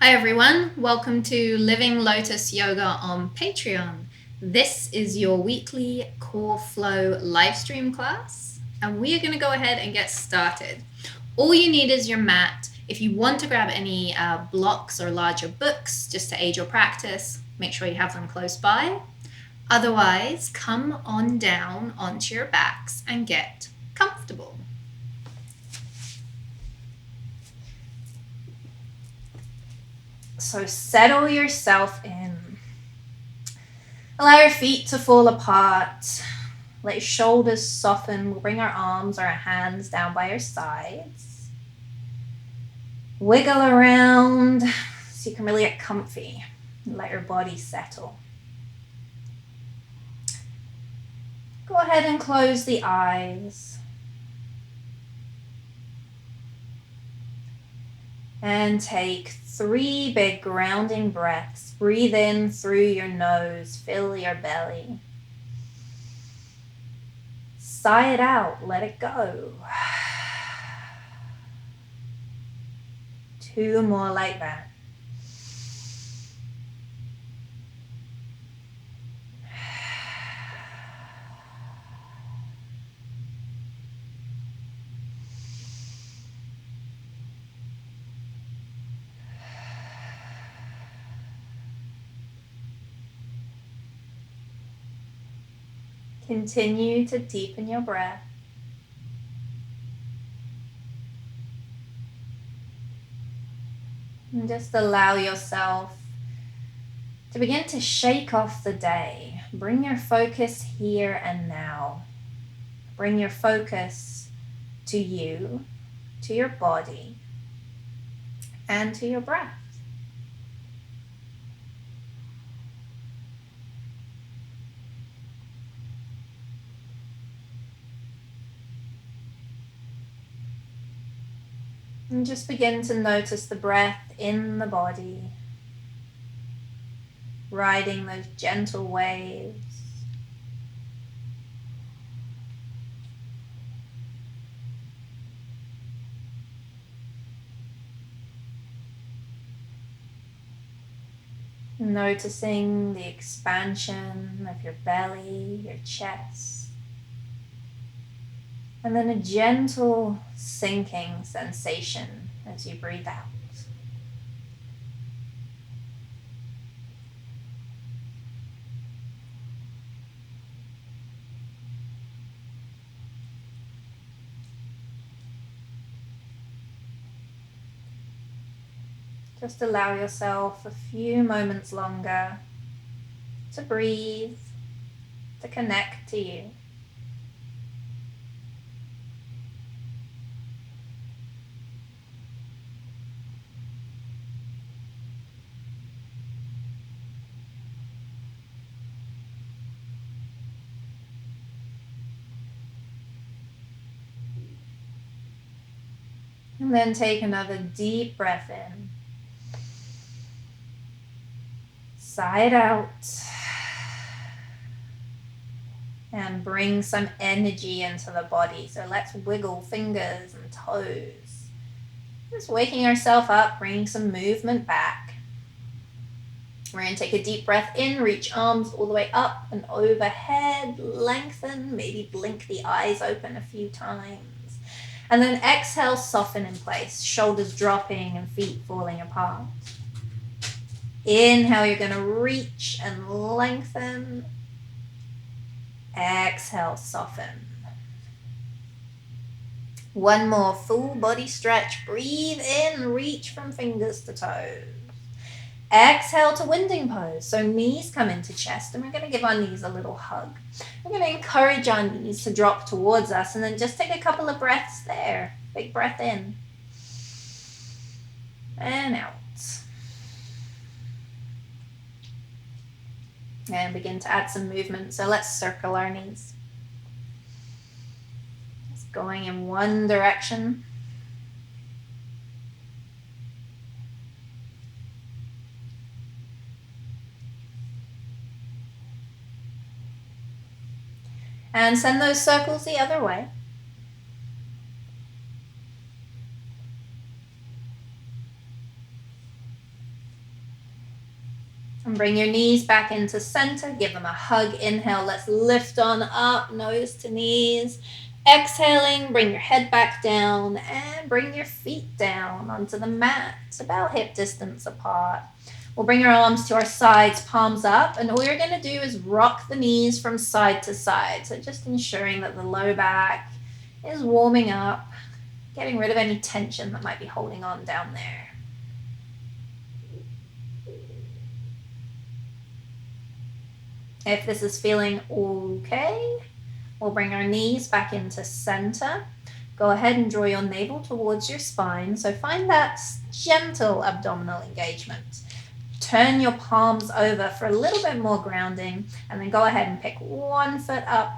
Hi everyone, welcome to Living Lotus Yoga on Patreon. This is your weekly Core Flow live stream class, and we are going to go ahead and get started. All you need is your mat. If you want to grab any blocks or larger books just to aid your practice, make sure you have them close by. Otherwise, come on down onto your backs and get comfortable. So settle yourself in. Allow your feet to fall apart. Let your shoulders soften. We'll bring our arms or our hands down by your sides. Wiggle around so you can really get comfy. Let your body settle. Go ahead and close the eyes. And take 3 big grounding breaths. Breathe in through your nose. Fill your belly. Sigh it out. Let it go. 2 more like that. Continue to deepen your breath. And just allow yourself to begin to shake off the day. Bring your focus here and now. Bring your focus to you, to your body, and to your breath. And just begin to notice the breath in the body, riding those gentle waves. Noticing the expansion of your belly, your chest. And then a gentle sinking sensation as you breathe out. Just allow yourself a few moments longer to breathe, to connect to you. And then take another deep breath in. Sigh it out. And bring some energy into the body. So let's wiggle fingers and toes. Just waking ourselves up, bringing some movement back. We're going to take a deep breath in, reach arms all the way up and overhead, lengthen, maybe blink the eyes open a few times. And then exhale, soften in place, shoulders dropping and feet falling apart. Inhale, you're going to reach and lengthen. Exhale, soften. One more full body stretch. Breathe in, reach from fingers to toes. Exhale to winding pose. So knees come into chest, and we're going to give our knees a little hug. We're going to encourage our knees to drop towards us, and then just take a couple of breaths there. Big breath in. And out. And begin to add some movement. So let's circle our knees. Just going in one direction. And send those circles the other way. bring your knees back into center. Give them a hug. Inhale, let's lift on up, nose to knees. Exhaling, bring your head back down and bring your feet down onto the mat, about hip distance apart. We'll bring our arms to our sides, palms up, and all you're going to do is rock the knees from side to side. So just ensuring that the low back is warming up, getting rid of any tension that might be holding on down there. If this is feeling okay, we'll bring our knees back into center. Go ahead and draw your navel towards your spine. So find that gentle abdominal engagement. Turn your palms over for a little bit more grounding, and then go ahead and pick one foot up,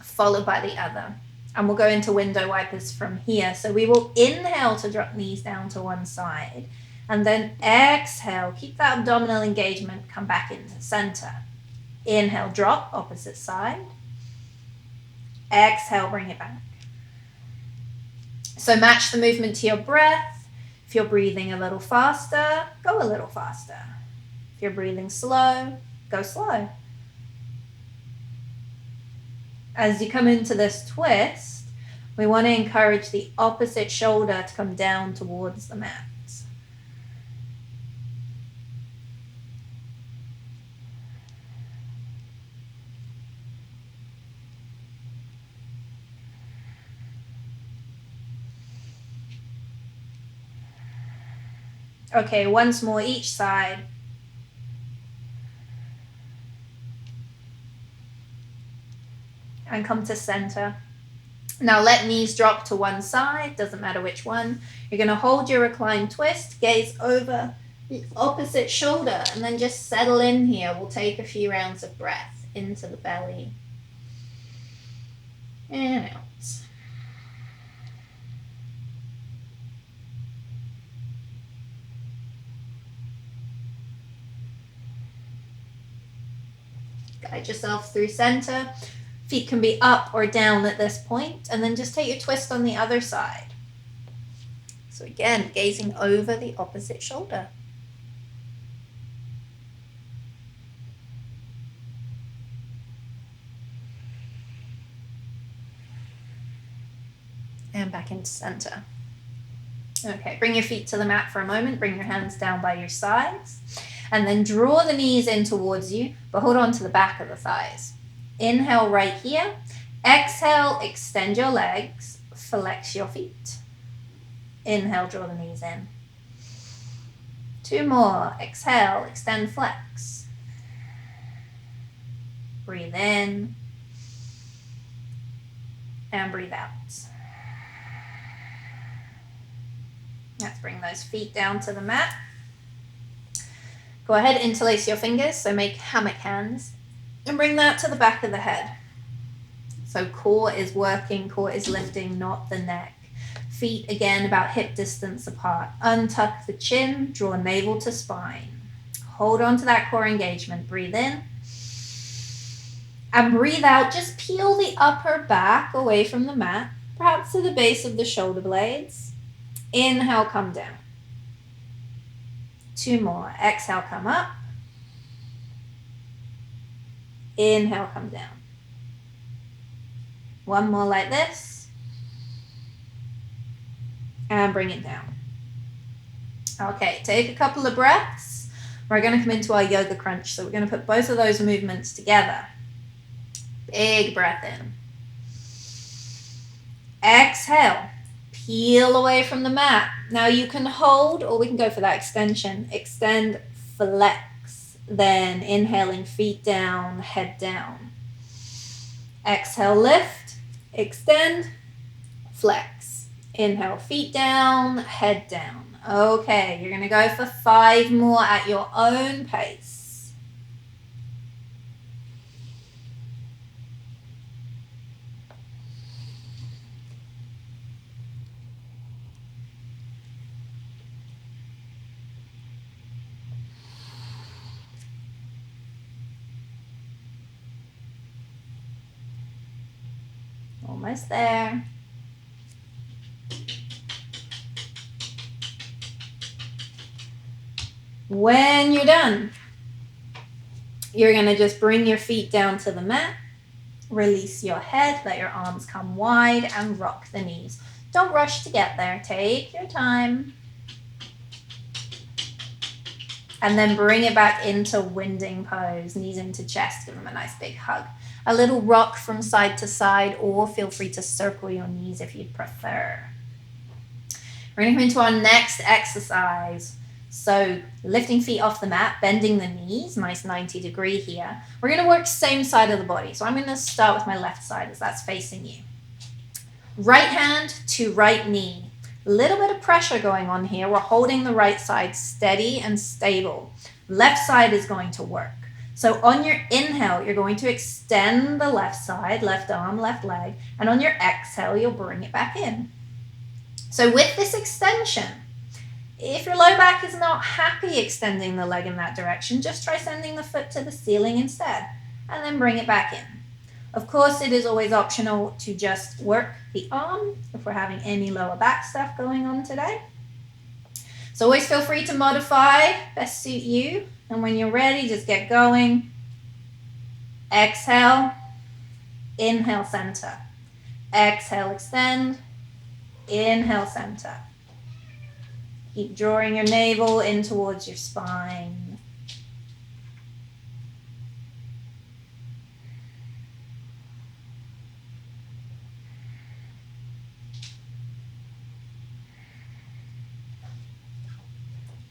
followed by the other. And we'll go into window wipers from here. So we will inhale to drop knees down to one side, and then exhale, keep that abdominal engagement, come back into center. Inhale, drop, opposite side. Exhale, bring it back. So match the movement to your breath. If you're breathing a little faster, go a little faster. If you're breathing slow, go slow. As you come into this twist, we want to encourage the opposite shoulder to come down towards the mat. Okay, once more each side. And come to center. Now let knees drop to one side, doesn't matter which one. You're going to hold your reclined twist, gaze over the opposite shoulder, and then just settle in here. We'll take a few rounds of breath into the belly and out. Guide yourself through center. Feet can be up or down at this point, and then just take your twist on the other side. So again, gazing over the opposite shoulder. And back into center. Okay, bring your feet to the mat for a moment. Bring your hands down by your sides. And then draw the knees in towards you, but hold on to the back of the thighs. Inhale right here. Exhale, extend your legs, flex your feet. Inhale, draw the knees in. Two more. Exhale, extend, flex. Breathe in. And breathe out. Let's bring those feet down to the mat. Go ahead, interlace your fingers, so make hammock hands, and bring that to the back of the head. So core is working, core is lifting, not the neck. Feet, again, about hip distance apart. Untuck the chin, draw navel to spine. Hold on to that core engagement. Breathe in. And breathe out. Just peel the upper back away from the mat, perhaps to the base of the shoulder blades. Inhale, come down. Two more. Exhale, come up. Inhale, come down. One more like this. And bring it down. Okay, take a couple of breaths. We're going to come into our yoga crunch. So we're going to put both of those movements together. Big breath in. Exhale. Peel away from the mat. Now you can hold, or we can go for that extension. Extend, flex. Then inhaling, feet down, head down. Exhale, lift, extend, flex. Inhale, feet down, head down. Okay, you're going to go for 5 more at your own pace. Almost there. When you're done, You're going to just bring your feet down to the mat. Release your head, let your arms come wide, and rock the knees. Don't rush to get there. Take your time. And then bring it back into winding pose, knees into chest. Give them a nice big hug. A little rock from side to side, or feel free to circle your knees if you'd prefer. We're going to come into our next exercise. So lifting feet off the mat, bending the knees, nice 90-degree here. We're going to work same side of the body. So I'm going to start with my left side as that's facing you. Right hand to right knee. A little bit of pressure going on here. We're holding the right side steady and stable. Left side is going to work. So on your inhale, you're going to extend the left side, left arm, left leg. And on your exhale, you'll bring it back in. So with this extension, if your low back is not happy extending the leg in that direction, just try sending the foot to the ceiling instead, and then bring it back in. Of course, it is always optional to just work the arm if we're having any lower back stuff going on today. So always feel free to modify, best suit you. And when you're ready, just get going. Exhale, inhale, center. Exhale, extend, inhale, center. Keep drawing your navel in towards your spine.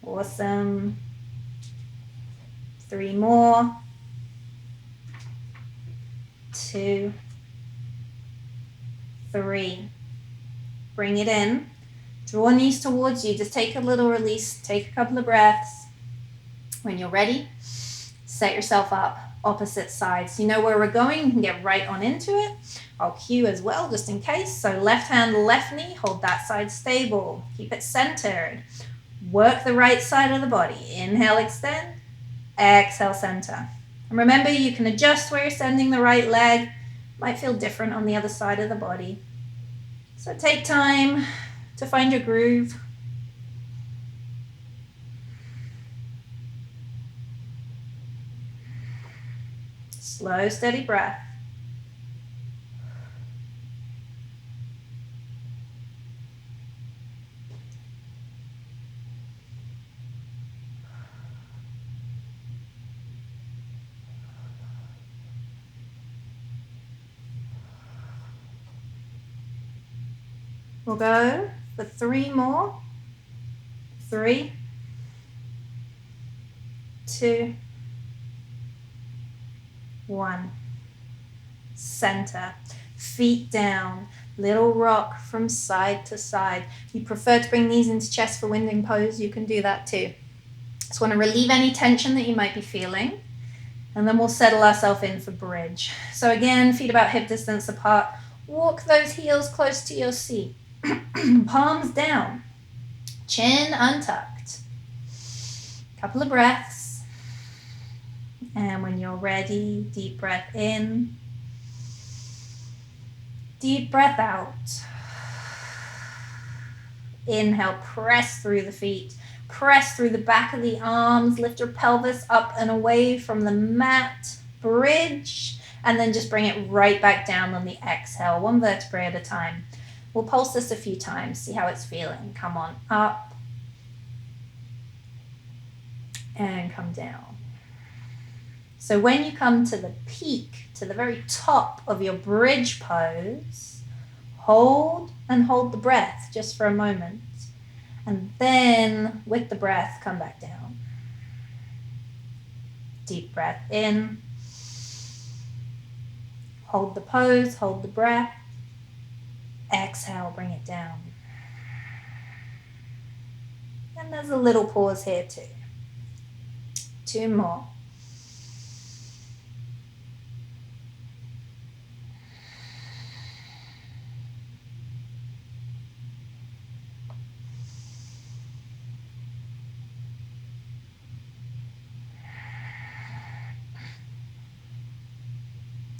Awesome. 3 more. 2, 3. Bring it in. Draw knees towards you. Just take a little release. Take a couple of breaths. When you're ready, set yourself up opposite sides. You know where we're going. You can get right on into it. I'll cue as well, just in case. So left hand, left knee. Hold that side stable. Keep it centered. Work the right side of the body. Inhale, extend. Exhale, center. And remember, you can adjust where you're sending the right leg. Might feel different on the other side of the body. So take time to find your groove. Slow, steady breath. We'll go for 3 more. 3, 2, 1. Center. Feet down. Little rock from side to side. If you prefer to bring knees into chest for winding pose, you can do that too. Just want to relieve any tension that you might be feeling. And then we'll settle ourselves in for bridge. So again, feet about hip distance apart. Walk those heels close to your seat. Palms down, chin untucked. Couple of breaths. And when you're ready, deep breath in. Deep breath out. Inhale, press through the feet. Press through the back of the arms. Lift your pelvis up and away from the mat. Bridge. And then just bring it right back down on the exhale. 1 vertebrae at a time. We'll pulse this a few times, see how it's feeling. Come on up and come down. So when you come to the peak, to the very top of your bridge pose, hold and hold the breath just for a moment. And then with the breath, come back down. Deep breath in. Hold the pose, hold the breath. Exhale, bring it down. And there's a little pause here too. 2 more.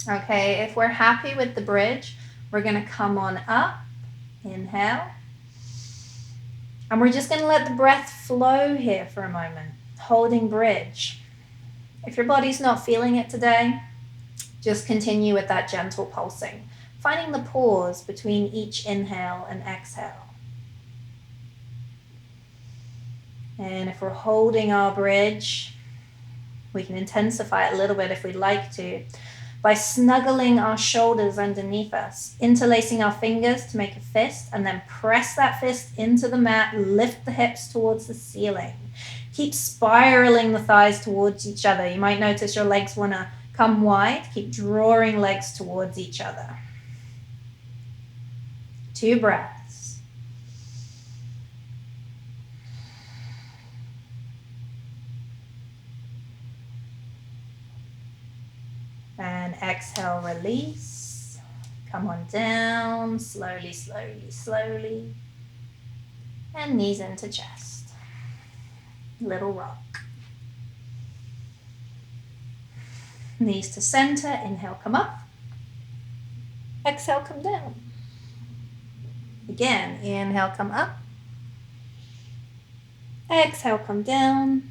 Okay, if we're happy with the bridge, we're going to come on up. Inhale. And we're just going to let the breath flow here for a moment, holding bridge. If your body's not feeling it today, just continue with that gentle pulsing, finding the pause between each inhale and exhale. And if we're holding our bridge, we can intensify it a little bit if we'd like to, by snuggling our shoulders underneath us, interlacing our fingers to make a fist, and then press that fist into the mat, lift the hips towards the ceiling. Keep spiraling the thighs towards each other. You might notice your legs want to come wide. Keep drawing legs towards each other. 2 breaths. And exhale, release. Come on down, slowly, slowly, slowly. And knees into chest. Little rock. Knees to center, inhale, come up. Exhale, come down. Again, inhale, come up. Exhale, come down.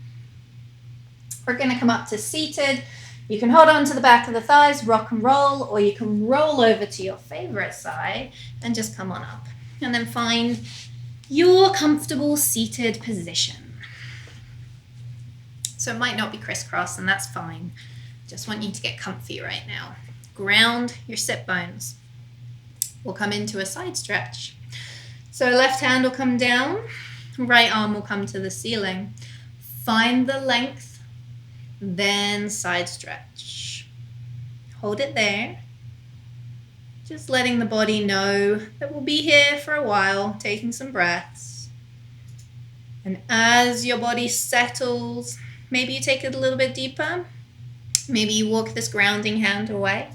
We're going to come up to seated. You can hold on to the back of the thighs, rock and roll, or you can roll over to your favorite side and just come on up. And then find your comfortable seated position. So it might not be crisscross, and that's fine. Just want you to get comfy right now. Ground your sit bones. We'll come into a side stretch. So left hand will come down, right arm will come to the ceiling. Find the length, then side stretch. Hold it there. Just letting the body know that we'll be here for a while, taking some breaths. And as your body settles, maybe you take it a little bit deeper. Maybe you walk this grounding hand away.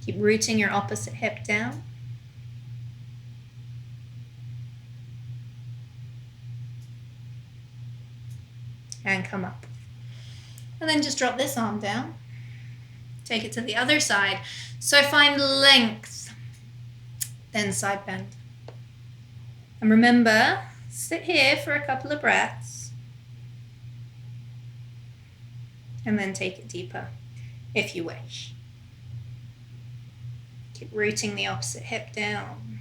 Keep rooting your opposite hip down. And come up. And then just drop this arm down. Take it to the other side. So find length, then side bend. And remember, sit here for a couple of breaths. And then take it deeper, if you wish. Keep rooting the opposite hip down.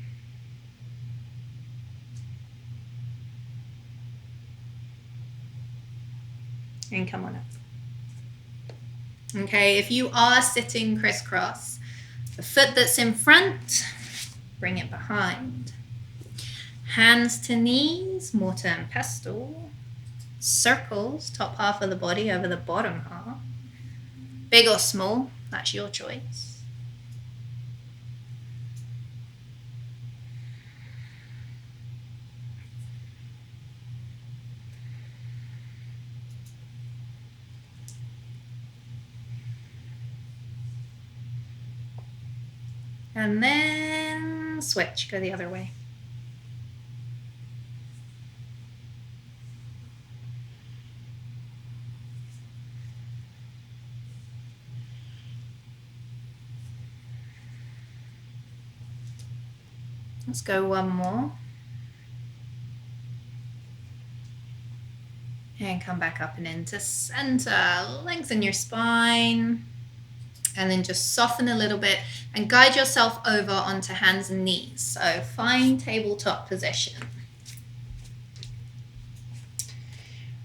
And come on up. Okay, if you are sitting crisscross, the foot that's in front, bring it behind. Hands to knees, mortar and pestle. Circles, top half of the body over the bottom half. Big or small, that's your choice. And then switch, go the other way. Let's go one more. And come back up and into center. Lengthen your spine. And then just soften a little bit and guide yourself over onto hands and knees. So find tabletop position.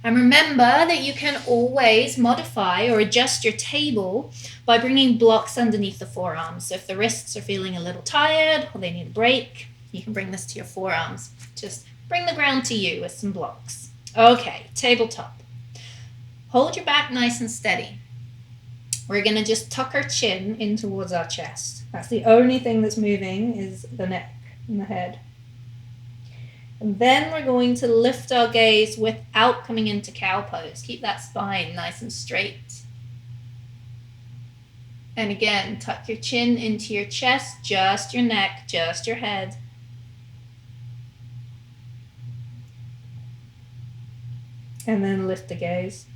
And remember that you can always modify or adjust your table by bringing blocks underneath the forearms. So if the wrists are feeling a little tired or they need a break, you can bring this to your forearms. Just bring the ground to you with some blocks. Okay, tabletop. Hold your back nice and steady. We're going to just tuck our chin in towards our chest. That's the only thing that's moving is the neck and the head. And then we're going to lift our gaze without coming into cow pose. Keep that spine nice and straight. And again, tuck your chin into your chest, just your neck, just your head. And then lift the gaze.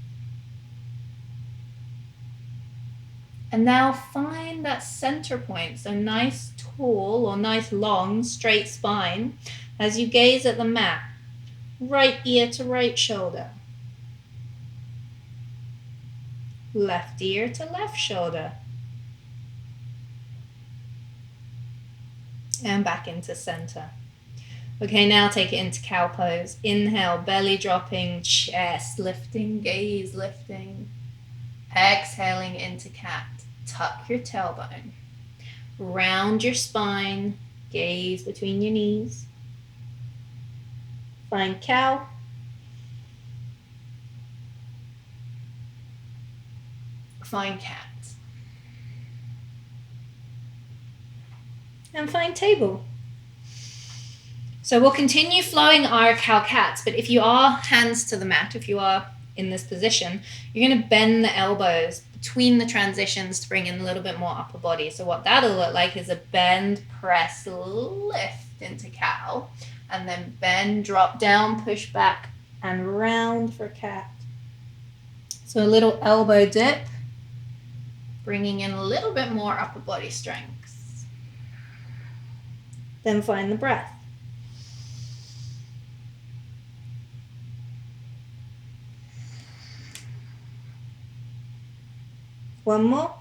And now find that center point, so nice tall or nice long straight spine as you gaze at the mat, right ear to right shoulder. Left ear to left shoulder. And back into center. Okay, now take it into cow pose. Inhale, belly dropping, chest lifting, gaze lifting. Exhaling into cat. Tuck your tailbone. Round your spine. Gaze between your knees. Find cow. Find cat. And find table. So we'll continue flowing our cow-cats, but if you are hands to the mat, if you are in this position, you're going to bend the elbows between the transitions to bring in a little bit more upper body. So what that'll look like is a bend, press, lift into cow, and then bend, drop down, push back, and round for cat. So a little elbow dip, bringing in a little bit more upper body strength. Then find the breath. One more.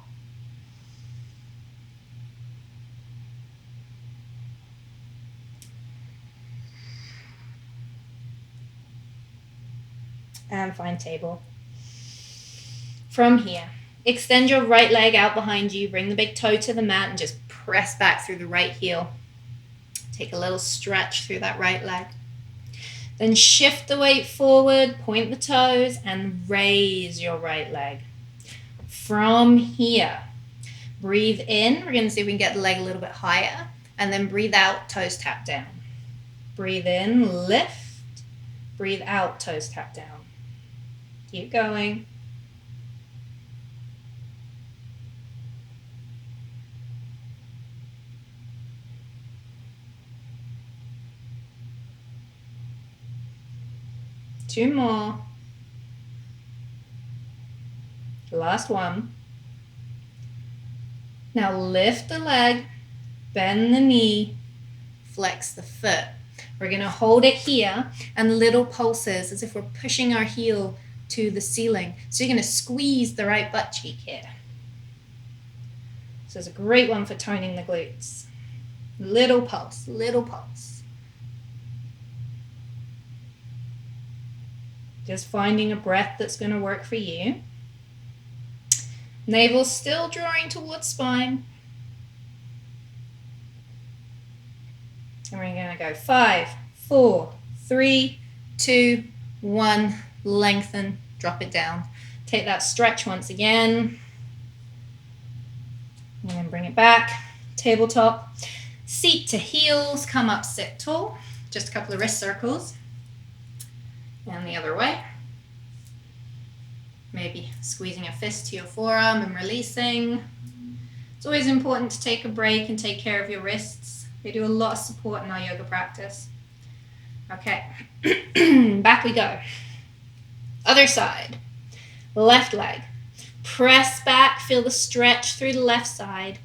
And find table. From here, extend your right leg out behind you, bring the big toe to the mat and just press back through the right heel. Take a little stretch through that right leg. Then shift the weight forward, point the toes, and raise your right leg. From here, breathe in. We're going to see if we can get the leg a little bit higher. And then breathe out, toes tap down. Breathe in, lift. Breathe out, toes tap down. Keep going. Two more. Last one. Now lift the leg, bend the knee, flex the foot. We're going to hold it here and little pulses as if we're pushing our heel to the ceiling. So you're going to squeeze the right butt cheek here. So it's a great one for toning the glutes. Little pulse, little pulse. Just finding a breath that's going to work for you. Navel still drawing towards spine. And we're going to go 5, 4, 3, 2, 1. Lengthen, drop it down. Take that stretch once again. And then bring it back. Tabletop. Seat to heels. Come up, sit tall. Just a couple of wrist circles. And the other way. Maybe squeezing a fist to your forearm and releasing. It's always important to take a break and take care of your wrists. They do a lot of support in our yoga practice. Okay, back we go. Other side. Left leg. Press back, feel the stretch through the left side.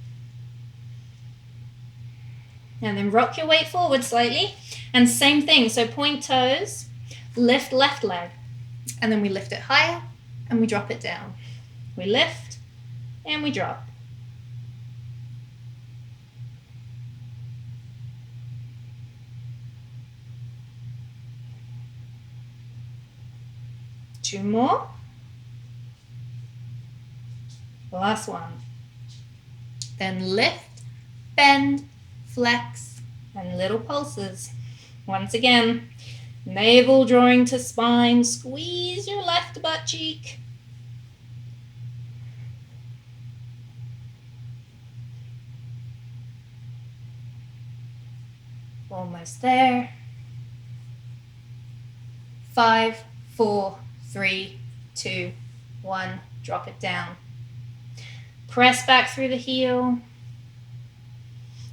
And then rock your weight forward slightly. And same thing, so point toes. Lift left leg, and then we lift it higher and we drop it down. We lift and we drop. Two more. Last one. Then lift, bend, flex, and little pulses. Once again. Navel drawing to spine. Squeeze your left butt cheek. Almost there. 5, 4, 3, 2, 1. Drop it down. Press back through the heel.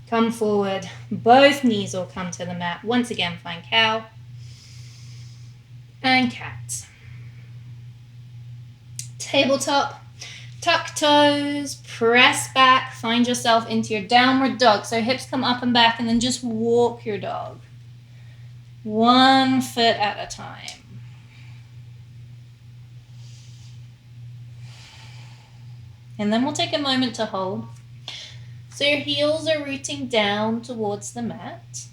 Come forward. Both knees will come to the mat. Once again, find cow. And cat. Tabletop, tuck toes, press back, find yourself into your downward dog. So hips come up and back and then just walk your dog. 1 foot at a time. And then we'll take a moment to hold. So your heels are rooting down towards the mat.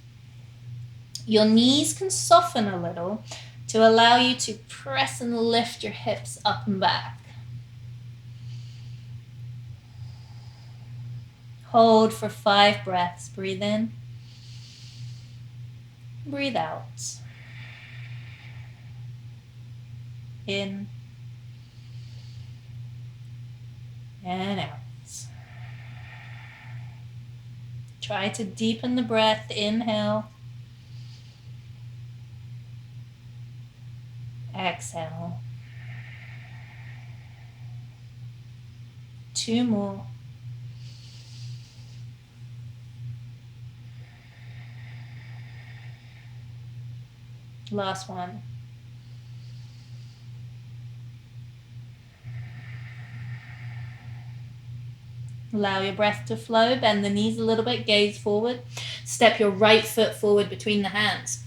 Your knees can soften a little to allow you to press and lift your hips up and back. Hold for 5 breaths. Breathe in. Breathe out. In. And out. Try to deepen the breath. Inhale. Exhale. 2 more. Last one. Allow your breath to flow. Bend the knees a little bit. Gaze forward. Step your right foot forward between the hands.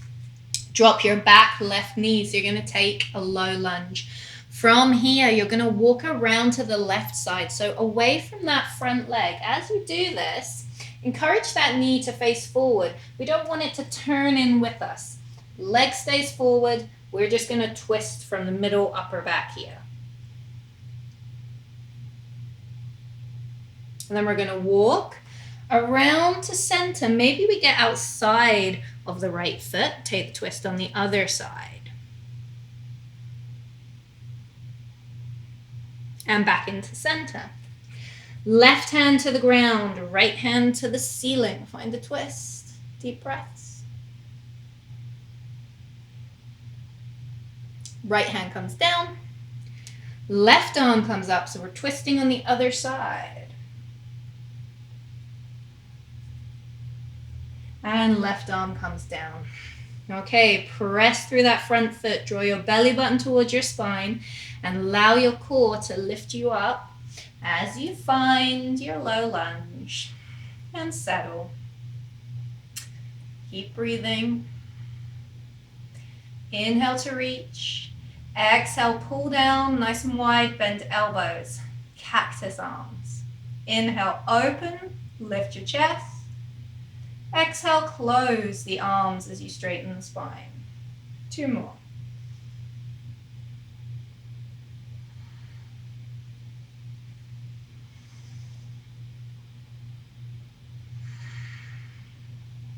Drop your back left knee. So you're going to take a low lunge. From here, you're going to walk around to the left side. So away from that front leg. As you do this, encourage that knee to face forward. We don't want it to turn in with us. Leg stays forward. We're just going to twist from the middle upper back here. And then we're going to walk around to center. Maybe we get outside of the right foot. Take the twist on the other side. And back into center. Left hand to the ground, right hand to the ceiling. Find the twist. Deep breaths. Right hand comes down. Left arm comes up, so we're twisting on the other side. And left arm comes down. Okay, press through that front foot. Draw your belly button towards your spine and allow your core to lift you up as you find your low lunge. And settle. Keep breathing. Inhale to reach. Exhale, pull down, nice and wide, bend elbows. Cactus arms. Inhale, open, lift your chest. Exhale, close the arms as you straighten the spine. 2 more.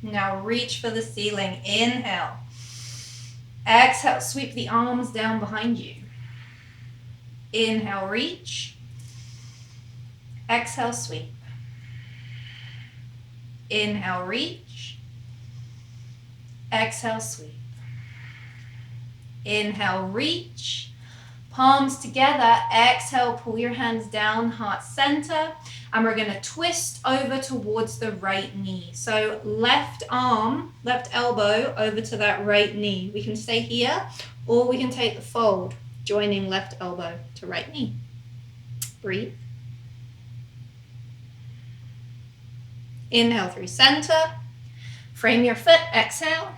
Now reach for the ceiling. Inhale. Exhale, sweep the arms down behind you. Inhale, reach. Exhale, sweep. Inhale, reach. Exhale, sweep. Inhale, reach. Palms together. Exhale, pull your hands down, heart center. And we're going to twist over towards the right knee. So left arm, left elbow over to that right knee. We can stay here or we can take the fold, joining left elbow to right knee. Breathe. Inhale through center. Frame your foot. Exhale.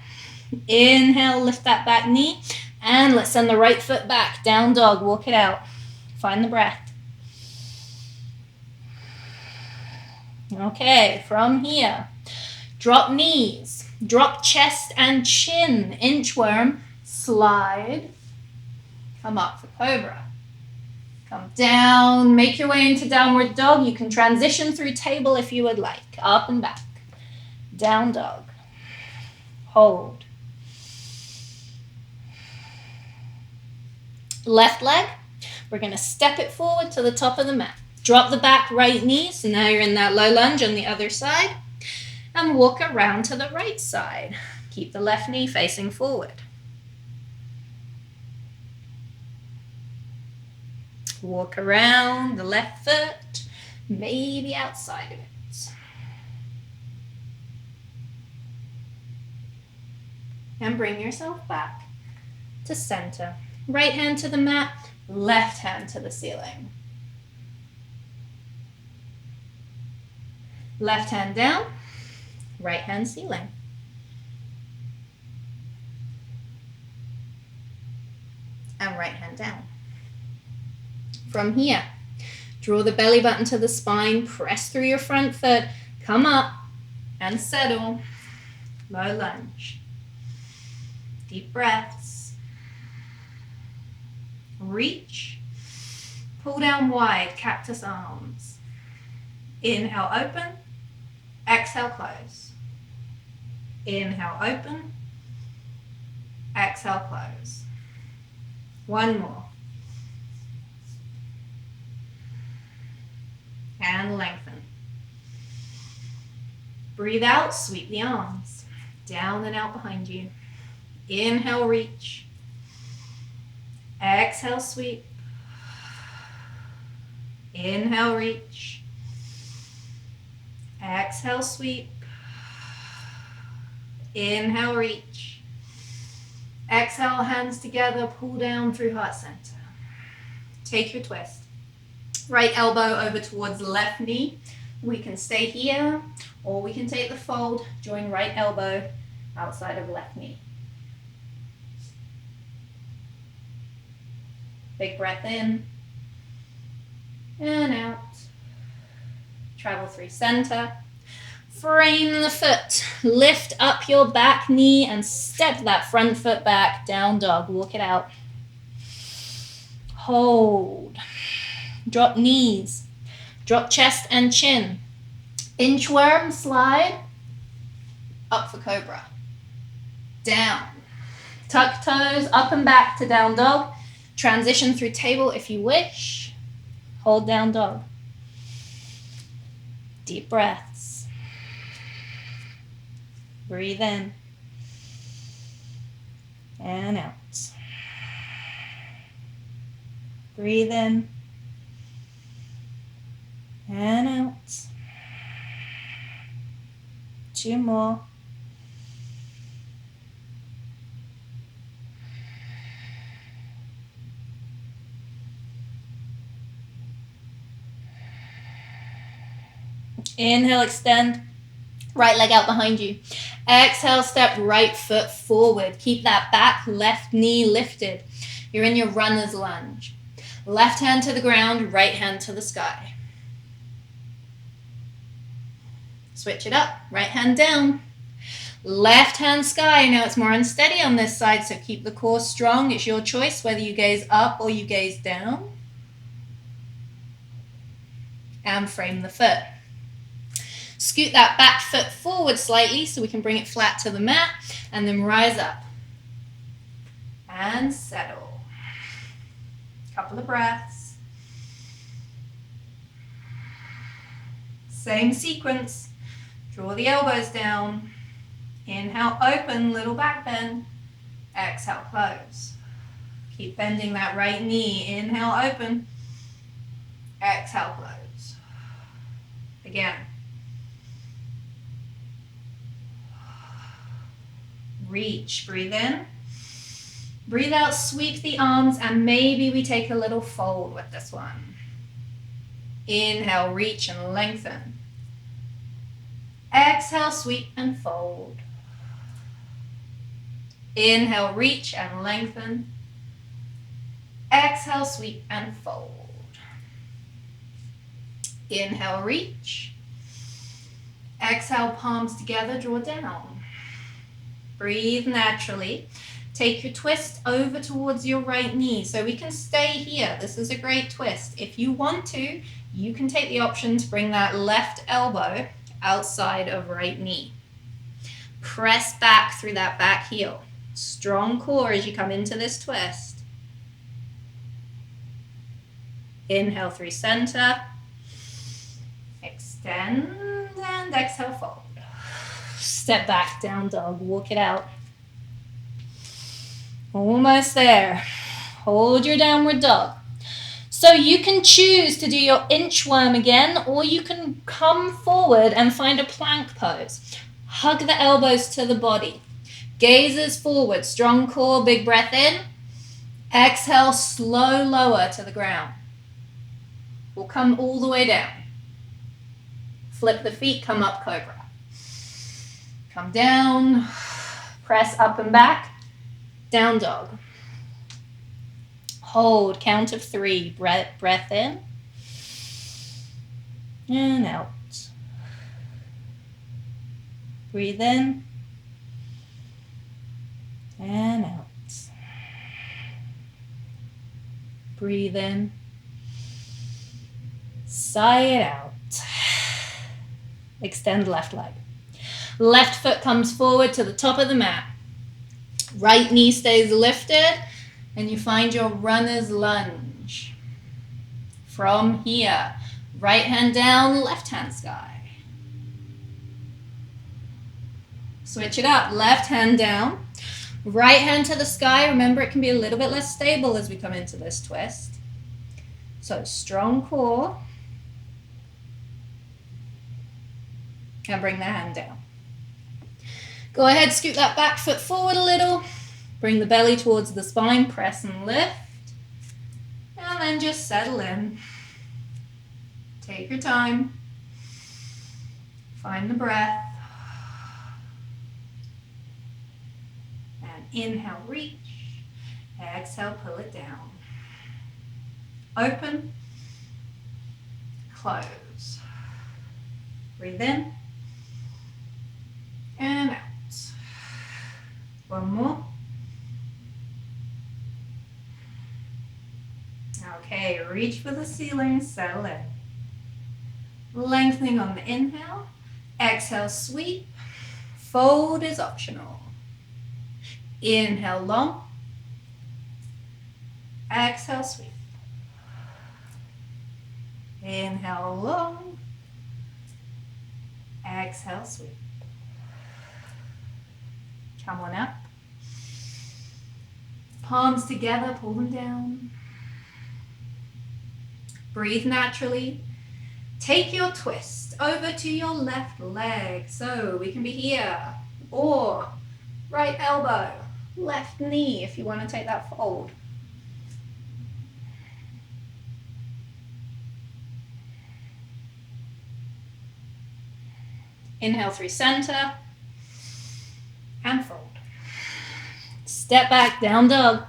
Inhale, lift that back knee. And let's send the right foot back. Down dog. Walk it out. Find the breath. Okay, from here, drop knees, drop chest and chin, inchworm, slide, come up for cobra, come down, make your way into downward dog. You can transition through table if you would like, up and back, down dog, hold. Left leg, we're going to step it forward to the top of the mat. Drop the back right knee, so now you're in that low lunge on the other side. And walk around to the right side. Keep the left knee facing forward. Walk around the left foot, maybe outside of it. And bring yourself back to center. Right hand to the mat, left hand to the ceiling. Left hand down, right hand ceiling. And right hand down. From here, Draw the belly button to the spine, press through your front foot, come up and settle. Low lunge. Deep breaths. Reach. Pull down wide, cactus arms. Inhale, open. Exhale, close. Inhale, open. Exhale, close. One more. And lengthen. Breathe out, sweep the arms. Down and out behind you. Inhale, reach. Exhale, sweep. Inhale, reach. Exhale, sweep. Inhale, reach. Exhale, hands together, pull down through heart center. Take your twist. Right elbow over towards left knee. We can stay here, or we can take the fold, join right elbow outside of left knee. Big breath in and out. Travel through center. Frame the foot. Lift up your back knee and step that front foot back. Down dog. Walk it out. Hold. Drop knees. Drop chest and chin. Inchworm slide. Up for cobra. Down. Tuck toes up and back to down dog. Transition through table if you wish. Hold down dog. Deep breaths. Breathe in and out. Breathe in and out. Two more. Inhale, extend. Right leg out behind you. Exhale, step right foot forward. Keep that back left knee lifted. You're in your runner's lunge. Left hand to the ground, right hand to the sky. Switch it up. Right hand down. Left hand sky. Now it's more unsteady on this side, so keep the core strong. It's your choice whether you gaze up or you gaze down. And frame the foot. Scoot that back foot forward slightly so we can bring it flat to the mat, and then rise up. And settle. Couple of breaths. Same sequence. Draw the elbows down. Inhale, open, little back bend. Exhale, close. Keep bending that right knee. Inhale, open. Exhale, close. Again. Reach, breathe in. Breathe out, sweep the arms, and maybe we take a little fold with this one. Inhale, reach and lengthen. Exhale, sweep and fold. Inhale, reach and lengthen. Exhale, sweep and fold. Inhale, reach. Exhale, palms together, draw down. Breathe naturally. Take your twist over towards your right knee. So we can stay here. This is a great twist. If you want to, you can take the option to bring that left elbow outside of right knee. Press back through that back heel. Strong core as you come into this twist. Inhale through center. Extend and exhale, fold. Step back, down dog, walk it out. Almost there. Hold your downward dog. So you can choose to do your inchworm again, or you can come forward and find a plank pose. Hug the elbows to the body. Gazes forward, strong core, big breath in. Exhale, slow lower to the ground. We'll come all the way down. Flip the feet, come up cobra. Come down, press up and back, down dog. Hold, count of 3, breath in. and out. Breathe in and out. Breathe in. Sigh it out. Extend left leg. Left foot comes forward to the top of the mat. Right knee stays lifted and you find your runner's lunge. From here, right hand down, left hand sky. Switch it up, left hand down. Right hand to the sky. Remember, it can be a little bit less stable as we come into this twist. So strong core. And bring the hand down. Go ahead, scoot that back foot forward a little. Bring the belly towards the spine, press and lift. And then just settle in. Take your time. Find the breath. Inhale, reach. Exhale, pull it down. Open. Close. Breathe in. And out. One more. Okay, reach for the ceiling, settle in. Lengthening on the inhale. Exhale, sweep. Fold is optional. Inhale, long. Exhale, sweep. Inhale, long. Exhale, sweep. Come on up. Palms together, pull them down. Breathe naturally. Take your twist over to your left leg. So we can be here, or right elbow, left knee if you want to take that fold. Inhale through center and fold. Step back, down dog.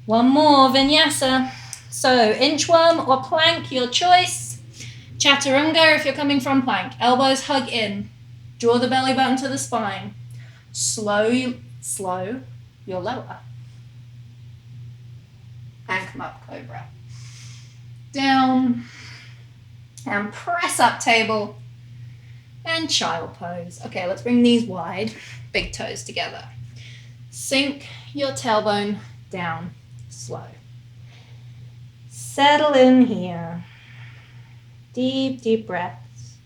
One more, vinyasa. So inchworm or plank, your choice. Chaturanga if you're coming from plank. Elbows hug in. Draw the belly button to the spine. Slow your lower. And come up, cobra. Down. And press up, table. And child pose. Okay, let's bring these wide. Big toes together. Sink your tailbone down slow. Settle in here. Deep, deep breaths.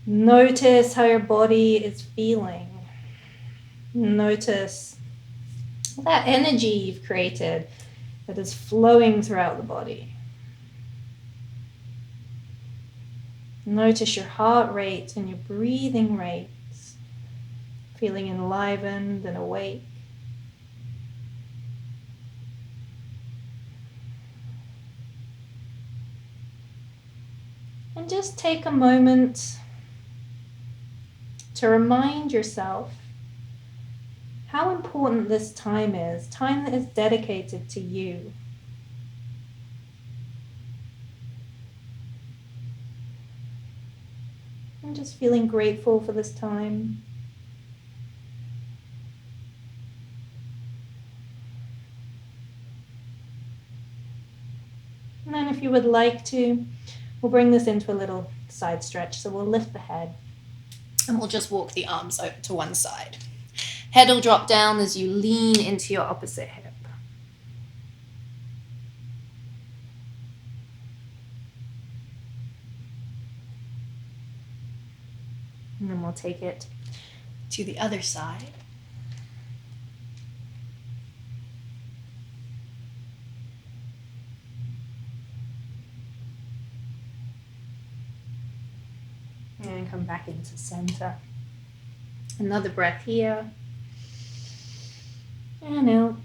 Notice how your body is feeling. Notice that energy you've created that is flowing throughout the body. Notice your heart rate and your breathing rates, feeling enlivened and awake. And just take a moment to remind yourself how important this time is, time that is dedicated to you. I'm just feeling grateful for this time. And then if you would like to, we'll bring this into a little side stretch. So we'll lift the head and we'll just walk the arms over to one side. Head will drop down as you lean into your opposite hip. And then we'll take it to the other side. And come back into center. Another breath here. And out.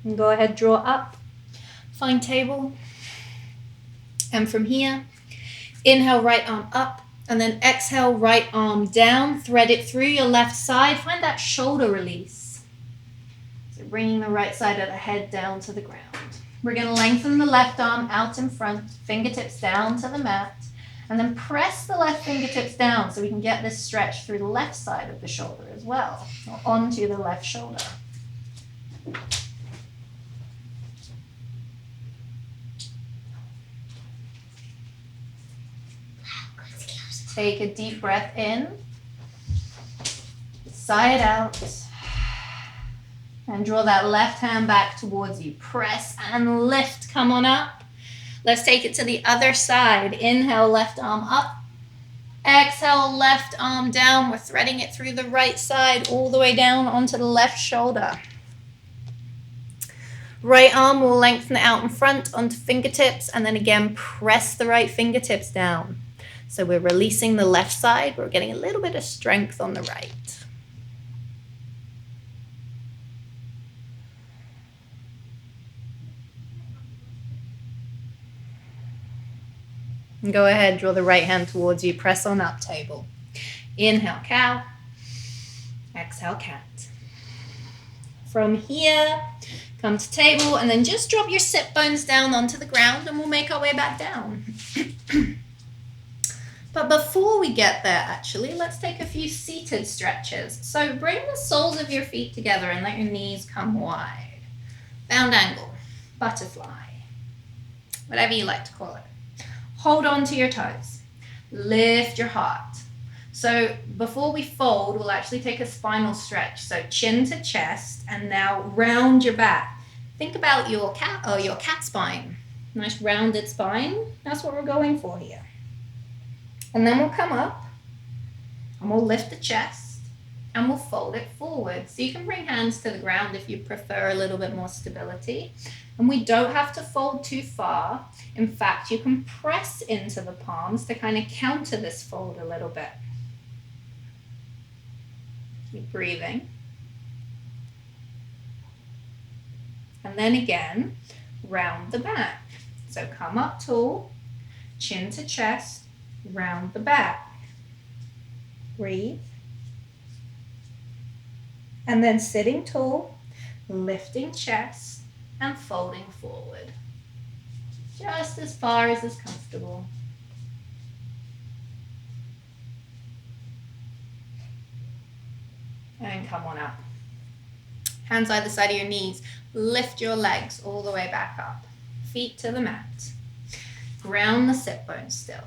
And go ahead, draw up. Find table. And from here, inhale, right arm up. And then exhale, right arm down. Thread it through your left side. Find that shoulder release. So bringing the right side of the head down to the ground. We're going to lengthen the left arm out in front, fingertips down to the mat, and then press the left fingertips down so we can get this stretch through the left side of the shoulder as well, or onto the left shoulder. Take a deep breath in, sigh it out, and draw that left hand back towards you. Press and lift, come on up. Let's take it to the other side. Inhale, left arm up. Exhale, left arm down. We're threading it through the right side all the way down onto the left shoulder. Right arm will lengthen out in front onto fingertips, and then again press the right fingertips down. So we're releasing the left side. We're getting a little bit of strength on the right. And go ahead, draw the right hand towards you, press on up, table. Inhale, cow. Exhale, cat. From here, come to table, and then just drop your sit bones down onto the ground, and we'll make our way back down. But before we get there, actually, let's take a few seated stretches. So bring the soles of your feet together and let your knees come wide. Bound angle, butterfly, whatever you like to call it. Hold on to your toes. Lift your heart. So before we fold, we'll actually take a spinal stretch. So chin to chest, and now round your back. Think about your cat spine. Nice rounded spine. That's what we're going for here. And then we'll come up and we'll lift the chest and we'll fold it forward. So you can bring hands to the ground if you prefer a little bit more stability. And we don't have to fold too far. In fact, you can press into the palms to kind of counter this fold a little bit. Keep breathing. And then again, round the back. So come up tall, chin to chest, round the back. Breathe. And then sitting tall, lifting chest, and folding forward. Just as far as is comfortable. And come on up. Hands either side of your knees. Lift your legs all the way back up. Feet to the mat. Ground the sit bones still.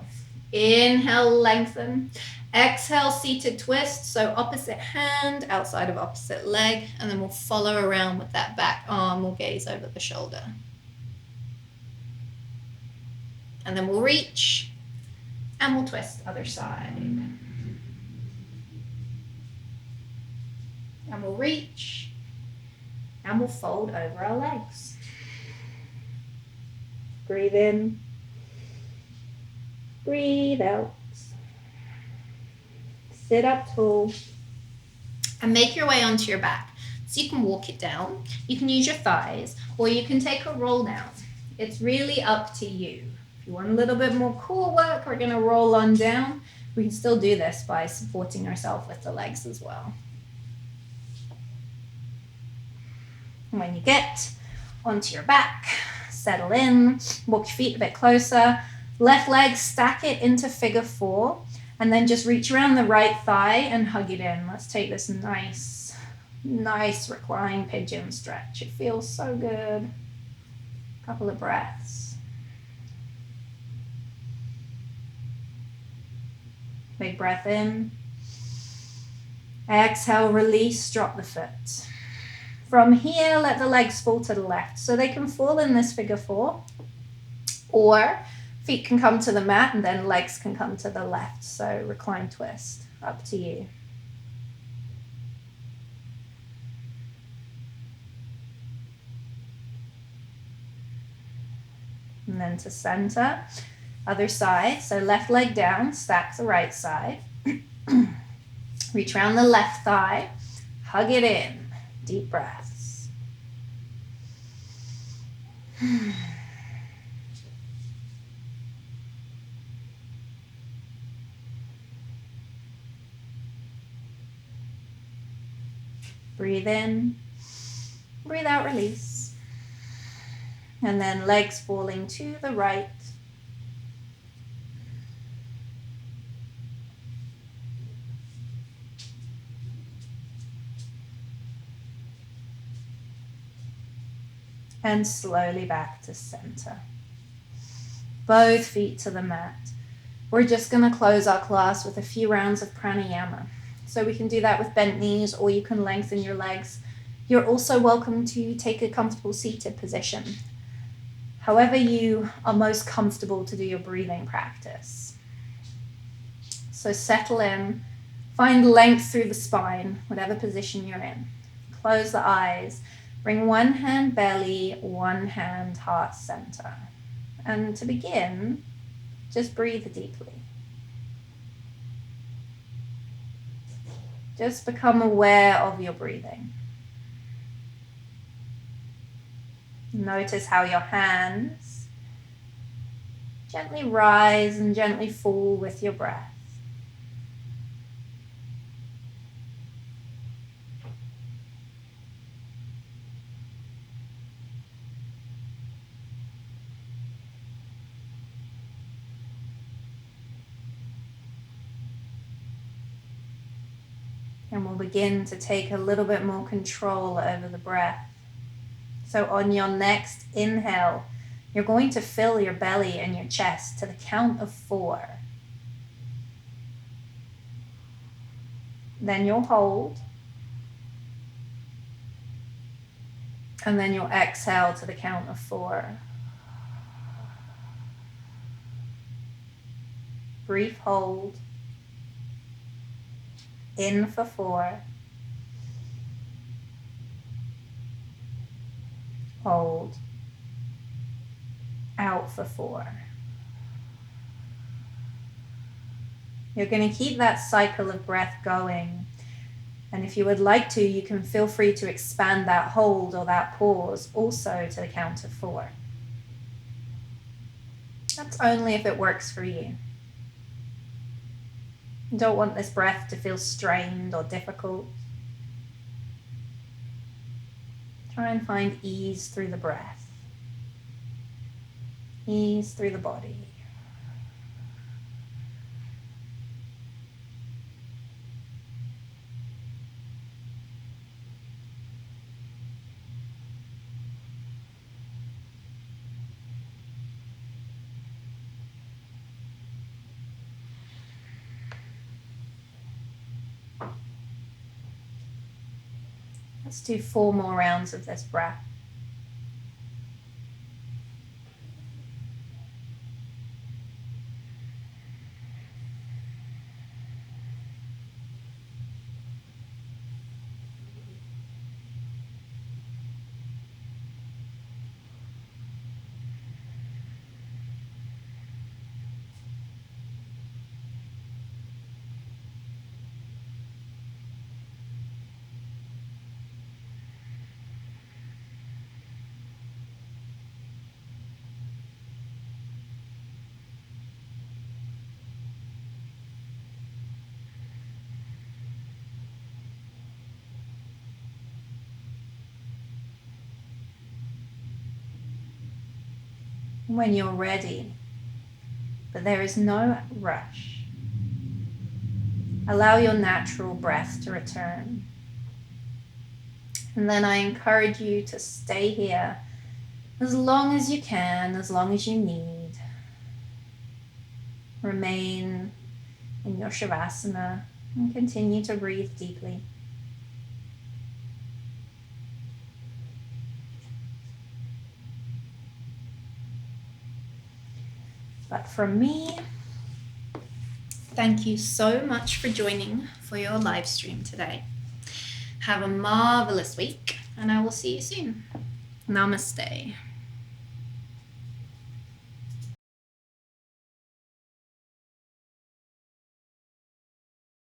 Inhale, lengthen. Exhale, seated twist. So opposite hand, outside of opposite leg. And then we'll follow around with that back arm. We'll gaze over the shoulder. And then we'll reach. And we'll twist other side. And we'll reach. And we'll fold over our legs. Breathe in. Breathe out. Sit up tall. And make your way onto your back. So you can walk it down. You can use your thighs. Or you can take a roll down. It's really up to you. If you want a little bit more core work, we're going to roll on down. We can still do this by supporting ourselves with the legs as well. And when you get onto your back, settle in, walk your feet a bit closer. Left leg, stack it into figure 4, and then just reach around the right thigh and hug it in. Let's take this nice recline pigeon stretch. It feels so good. Couple of breaths. Big breath in. Exhale, release, drop the foot. From here, let the legs fall to the left. So they can fall in this figure 4, or feet can come to the mat and then legs can come to the left. So recline twist, up to you. And then to center, other side. So left leg down, stack the right side. Reach around the left thigh, hug it in. Deep breaths. Breathe in, breathe out, release. And then legs falling to the right. And slowly back to center. Both feet to the mat. We're just going to close our class with a few rounds of pranayama. So we can do that with bent knees, or you can lengthen your legs. You're also welcome to take a comfortable seated position, however you are most comfortable to do your breathing practice. So settle in, find length through the spine, whatever position you're in. Close the eyes, bring one hand belly, one hand heart center. And to begin, just breathe deeply. Just become aware of your breathing. Notice how your hands gently rise and gently fall with your breath. And we'll begin to take a little bit more control over the breath. So on your next inhale, you're going to fill your belly and your chest to the count of 4. Then you'll hold. And then you'll exhale to the count of 4. Brief hold. In for 4. Hold. Out for 4. You're going to keep that cycle of breath going. And if you would like to, you can feel free to expand that hold or that pause also to the count of 4. That's only if it works for you. You don't want this breath to feel strained or difficult. Try and find ease through the breath. Ease through the body. Let's do 4 more rounds of this breath. When you're ready, but there is no rush, allow your natural breath to return. And then I encourage you to stay here as long as you can, as long as you need. Remain in your Shavasana and continue to breathe deeply. But from me, thank you so much for joining for your live stream today. Have a marvelous week, and I will see you soon. Namaste.